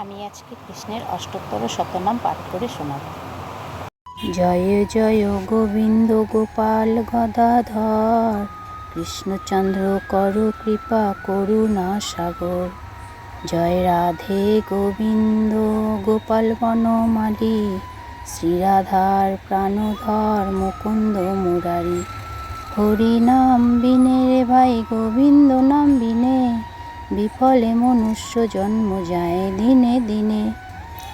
আমি আজকে কৃষ্ণের অষ্টোত্তর শতনাম পাঠ করে শোনাব। জয় জয় গোবিন্দ গোপাল গদাধর, কৃষ্ণচন্দ্র করু কৃপা করুণা সাগর। জয় রাধে গোবিন্দ গোপাল বনমালী, শ্রীরাধার প্রাণধর মুকুন্দ মুরারি। হরি নাম বিনে রে ভাই গোবিন্দ নাম বিনে, বিফলে মনুষ্য জন্ম যায় দিনে দিনে।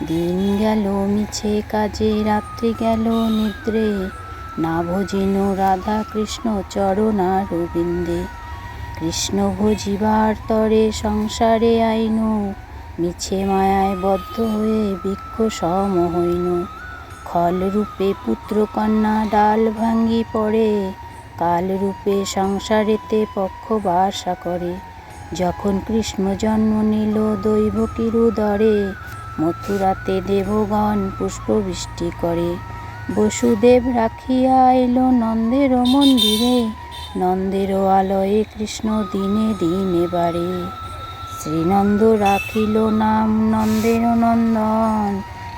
দিন গেল মিছে কাজে রাত্রি গেল নিদ্রে, না ভজিন রাধা কৃষ্ণ চরণারবিন্দে। কৃষ্ণ ভজিবার তরে সংসারে আইন, মিছে মায়ায় বদ্ধ হয়ে বৃক্ষ সম হইন। খল রূপে পুত্র কন্যা ডাল ভাঙ্গি পড়ে, কাল রূপে সংসারেতে পক্ষ বাসা করে। যখন কৃষ্ণ জন্ম নিল দৈবকীর উদরে, মথুরাতে দেবগণ পুষ্পবৃষ্টি করে। বসুদেব রাখিয়া এল নন্দের মন্দিরে, নন্দের আলয়ে কৃষ্ণ দিনে দিনে বাড়ে। শ্রীনন্দ রাখিল নাম নন্দের নন্দন,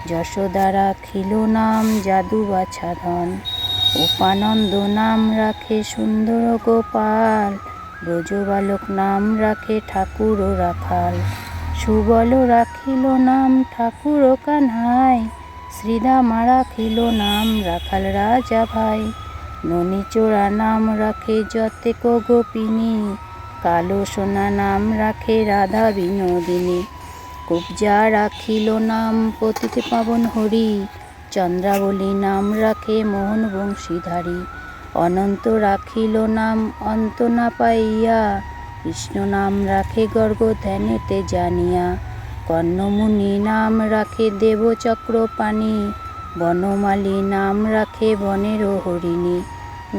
যশোদা রাখিল নাম যাদু বাছাধন। উপানন্দ নাম রাখে সুন্দর গোপাল, ব্রজবালক নাম রাখে ঠাকুর রাখাল। সুবল রাখিল নাম ঠাকুর কানহাই, শ্রীদামা রাখিল নাম রাখাল রাজা ভাই। ননীচোরা নাম রাখে যতেক গোপিনী, কালো সোনা নাম রাখে রাধা বিনোদিনী। কুব্জা রাখিল নাম পতিত পাবন হরি, চন্দ্রাবলী নাম রাখে মোহন বংশীধারী। অনন্ত রাখিল নাম অন্ত না পাইয়া, কৃষ্ণ নাম রাখে গর্গ ধ্যানেতে জানিয়া। কর্ণমুনি নাম রাখে দেবচক্রপাণি, বনমালী নাম রাখে বনের হরিণী।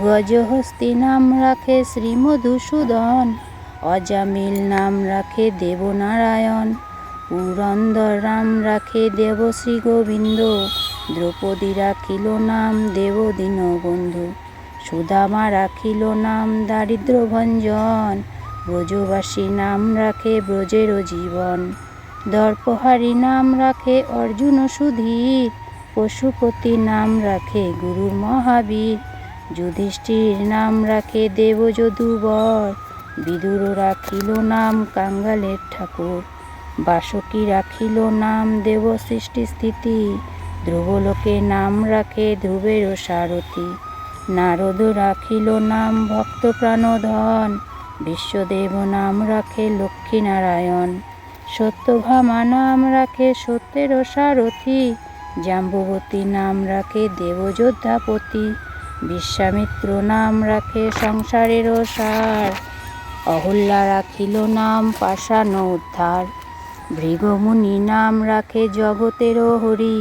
গজহস্তি নাম রাখে শ্রীমধুসূদন, অজামিল নাম রাখে দেবনারায়ণ। পুরন্দর নাম রাখে দেবশ্রী গোবিন্দ, দ্রৌপদী রাখিল নাম দেব দীনবন্ধু। সুদামা রাখিল নাম দারিদ্র ভঞ্জন, ব্রজবাসী নাম রাখে ব্রজের জীবন। দর্পহারি নাম রাখে অর্জুন সুধীর, পশুপতি নাম রাখে গুরুর মহাবীর। যুধিষ্ঠির নাম রাখে দেবযদুবর, বিদুর রাখিল নাম কাঙ্গালের ঠাকুর। বাসুকী রাখিল নাম দেব সৃষ্টি স্থিতি, ধ্রুবলোকে নাম রাখে ধ্রুবের সারথি। নারদ রাখিল নাম ভক্ত প্রাণধন, বিশ্বদেব নাম রাখে লক্ষ্মীনারায়ণ। সত্যভামা নাম রাখে সত্যের সারথি, জাম্বুবতী নাম রাখে দেবযোদ্ধাপতি। বিশ্বামিত্র নাম রাখে সংসারের সার, অহল্যা রাখিল নাম পাষাণ উদ্ধার। ভৃগুমুনি নাম রাখে জগতের হরি,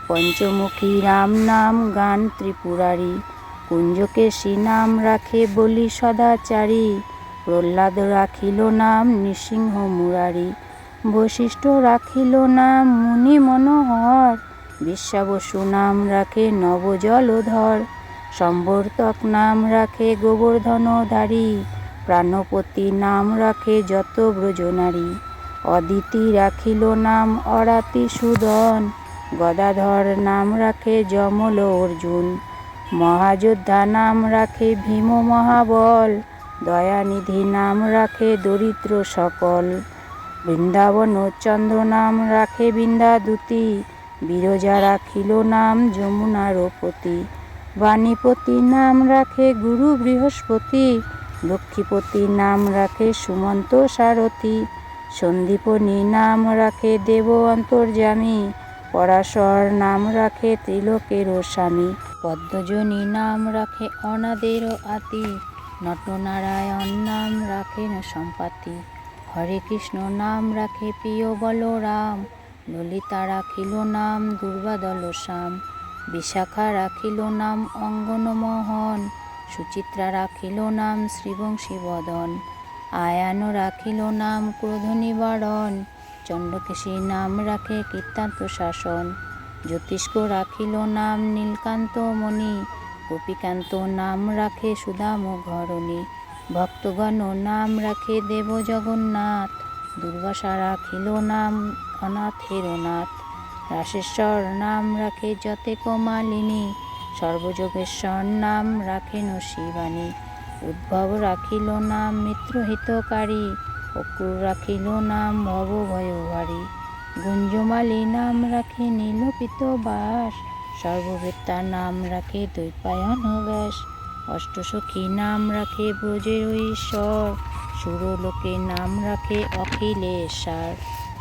পঞ্চমুখী রাম নাম গান ত্রিপুরারি। কুঞ্জকেশী নাম রাখে বলি সদাচারী, প্রহ্লাদ রাখিল নাম নৃসিংহ মুরারি। বশিষ্ঠ রাখিল নাম মুনি মনোহর, বিশ্বাবসু নাম রাখে নব জলধর। সম্বর্তক নাম রাখে গোবর্ধনধারী, প্রাণপতি নাম রাখে যত ব্রজনারী। অদিতি রাখিল নাম অরাতি সুদন, গদাধর নাম রাখে যমল অর্জুন। মহাযোদ্ধা নাম রাখে ভীম মহাবল, দয়ানিধি নাম রাখে দরিদ্র সকল। বৃন্দাবন চন্দ্র নাম রাখে বৃন্দাদূতি, বিরজা রাখিল নাম যমুনার পতি। বাণীপতি নাম রাখে গুরু বৃহস্পতি, লক্ষ্মীপতি নাম রাখে সুমন্ত সারথি। সন্দীপনী নাম রাখে দেব অন্তর্যামী, পরাশর নাম রাখে ত্রিলোকের স্বামী। পদ্মজনী নাম রাখে অনাদের আতি, নটনারায়ণ নাম রাখেন সম্পাতি। হরে কৃষ্ণ নাম রাখে প্রিয় বলরাম, ললিতা রাখিল নাম দুর্বাদল শ্যাম। বিশাখা রাখিল নাম অঙ্গনমোহন, সুচিত্রা রাখিল নাম শ্রীবংশী বদন। আয়ান রাখিল নাম ক্রোধ নিবারণ, চণ্ডকেশী নাম রাখে কীর্তান্ত শাসন। জ্যোতিষ্ক রাখিল নাম নীলকান্ত মণি, গোপীকান্ত নাম রাখে সুদাম ঘরণী। ভক্তগণ নাম রাখে দেব জগন্নাথ, দুর্বাসা রাখিল নাম অনাথের নাথ। রাসেশ্বর নাম রাখে যতে কমালিনী, সর্বযোগেশ্বর নাম রাখেন শিবানী। উদ্ভব রাখিল নাম মিত্রহিতকারী, অক্রূর রাখিল নাম ভবভয়হারী। গুঞ্জমালী নাম রাখে নীলপিত বাস, সর্ববেত্তা নাম রাখে দ্বৈপায়ন ব্যাস। অষ্টসখী নাম রাখে ব্রজের ঈশ্বর, সুরলোকে নাম রাখে অখিলেশ্বর।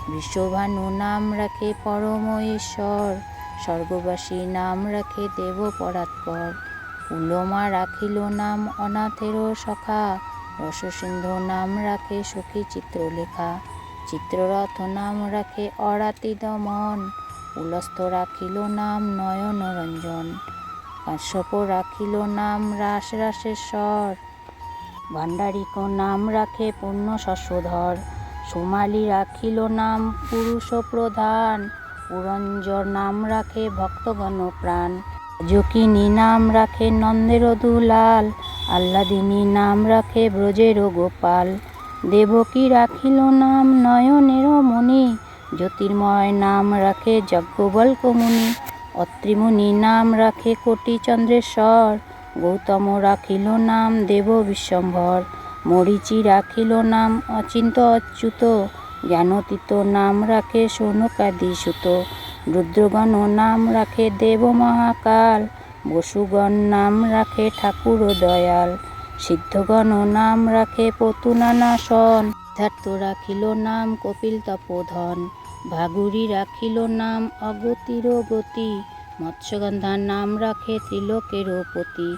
বৃষভানু নাম রাখে পরম ঈশ্বর, স্বর্গবাসী নাম রাখে দেব পরাৎপর। পুলমা রাখিল নাম অনাথের সখা, রসসিন্ধু নাম রাখে সখী চিত্রলেখা। চিত্ররথ নাম রাখে অরাতি দমন, পুলস্থ রাখিল নাম নয়ন রঞ্জন। কাশ্যপ রাখিল নাম রাস রাসেশ্বর, ভাণ্ডারিক নাম রাখে পূর্ণ শস্যধর। সোমালী রাখিল নাম পুরুষ প্রধান, পুরঞ্জর নাম রাখে ভক্তগণ প্রাণ। যকিনী নাম রাখে নন্দের দুলাল, আহ্লাদিনী নাম রাখে ব্রজের গোপাল। দেবকী রাখিল নাম নয়নের মণি, জ্যোতির্ময় নাম রাখে যজ্ঞবল্ক মুনি। অত্রিমুনি নাম রাখে কোটি চন্দ্রেশ্বর, গৌতম রাখিল নাম দেব বিশ্বম্ভর। মরীচি রাখিল নাম অচিন্ত অচ্যুত, জ্ঞানতীত নাম রাখে সৌনকাদি সুত। রুদ্রগণ নাম রাখে দেব মহাকাল, বসুগণ নাম রাখে ঠাকুর দয়াল। সিদ্ধগণ নাম রাখে পতু নানাসন, সিদ্ধার্থ রাখিল নাম কপিল তপোধন। ভাগুরী রাখিল নাম অগতির গতি, মৎস্যগন্ধা নাম রাখে ত্রিলোকের পতি।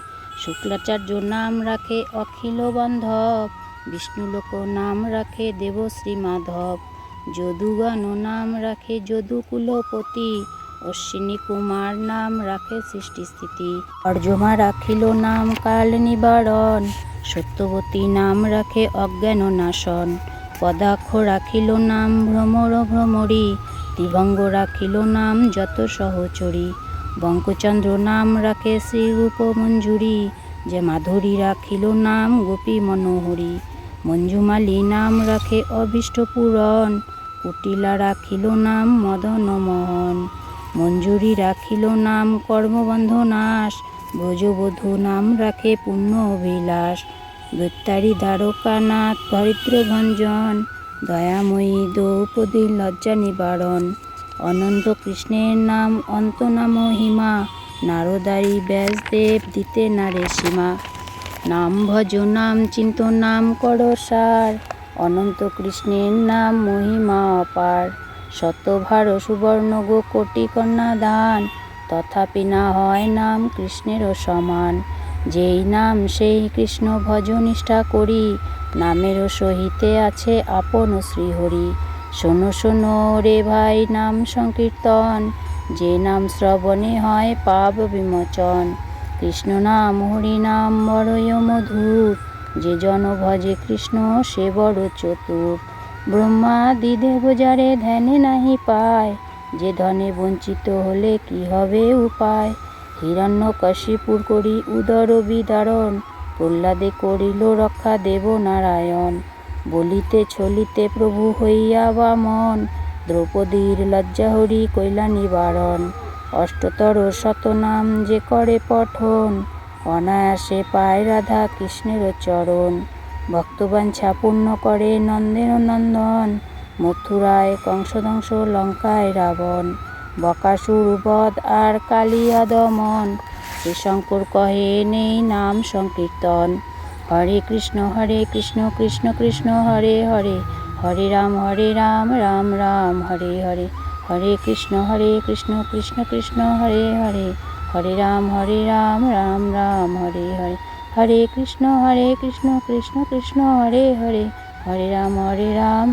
শুক্লাচার্য নাম রাখে অখিল বান্ধব, বিষ্ণুলোক নাম রাখে দেবশ্রী মাধব। যদুগণ নাম রাখে যদুকুলপতি, অশ্বিনী কুমার নাম রাখে সৃষ্টিস্থিতি। অর্যমা রাখিল নাম কাল নিবারণ, সত্যবতী নাম রাখে অজ্ঞান নাশন। পদাক্ষ রাখিল নাম ভ্রমর ভ্রমরী, ত্রিভঙ্গ রাখিল নাম যত সহচরী। বঙ্কচন্দ্র নাম রাখে শ্রীরূপ মঞ্জুরি, যে মাধুরী রাখিল নাম গোপী মনোহরী। মঞ্জুমালী নাম রাখে অভীষ্ট পূরণ, কুটিলা রাখিল নাম মদন মোহন। মঞ্জুরি রাখিল নাম কর্মবন্ধ নাশ, ব্রজবধূ নাম রাখে পুণ্য অভিলাষ। দৈত্যারী দ্বারকানাথ ধরিত্র ভঞ্জন, দয়াময়ী দ্রৌপদী লজ্জা নিবারণ। অনন্ত কৃষ্ণের নাম অন্ত না মহিমা, নারদারি ব্যাসদেব দিতে নারে সীমা। নাম ভজ নাম চিন্ত নাম কর সার, অনন্ত কৃষ্ণের নাম মহিমা অপার। শতভার সুবর্ণ গো কোটি কন্যা দান, তথাপি না হয় নাম কৃষ্ণের সমান। যেই নাম সেই কৃষ্ণ ভজ নিষ্ঠা করি, নামের সহিতে আছে আপন শ্রীহরি। শোনো শোনো রে ভাই নাম সংকীর্তন, যে নাম শ্রবণে হয় পাপ বিমোচন। কৃষ্ণ নাম হরি নাম বড়ই মধুর, যে জন ভজে কৃষ্ণ সে বড় চতুর। ব্রহ্মাদি দেব যারে ধ্যানে নাহি পায়, যে ধনে বঞ্চিত হলে কি হবে উপায়। হিরণ্যকশিপুর করি উদর বিদারণ, প্রহ্লাদে করিল রক্ষা দেব নারায়ণ। বলিতে ছলিতে প্রভু হইয়া বামন, দ্রৌপদীর লজ্জা হরি কইলা নিবারণ। অষ্টতর শতনাম যে করে পঠন, অনায়াসে পায় রাধা কৃষ্ণের চরণ। ভক্তবাঞ্ছা পূর্ণ করে নন্দের নন্দন, মথুরায় কংসধ্বংস লঙ্কায় রাবণ। বকাসুর বধ আর কালিয়া দমন, শ্রীশঙ্কর কহে নেই নাম সংকীর্তন। হরে কৃষ্ণ কৃষ্ণ কৃষ্ণ হরে হরে, হরে রাম রাম রাম হরে হরে। হরে কৃষ্ণ কৃষ্ণ কৃষ্ণ হরে হরে, হরে রাম রাম রাম হরে হরে। হরে কৃষ্ণ কৃষ্ণ কৃষ্ণ হরে হরে, হরে রাম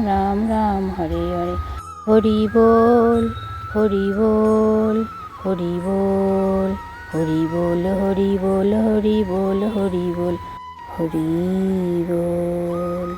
রাম রাম হরে হরে। হরি বল হরি বল হরি বল, হরি বল হরি বল হরি বল হরি বল হরি বল।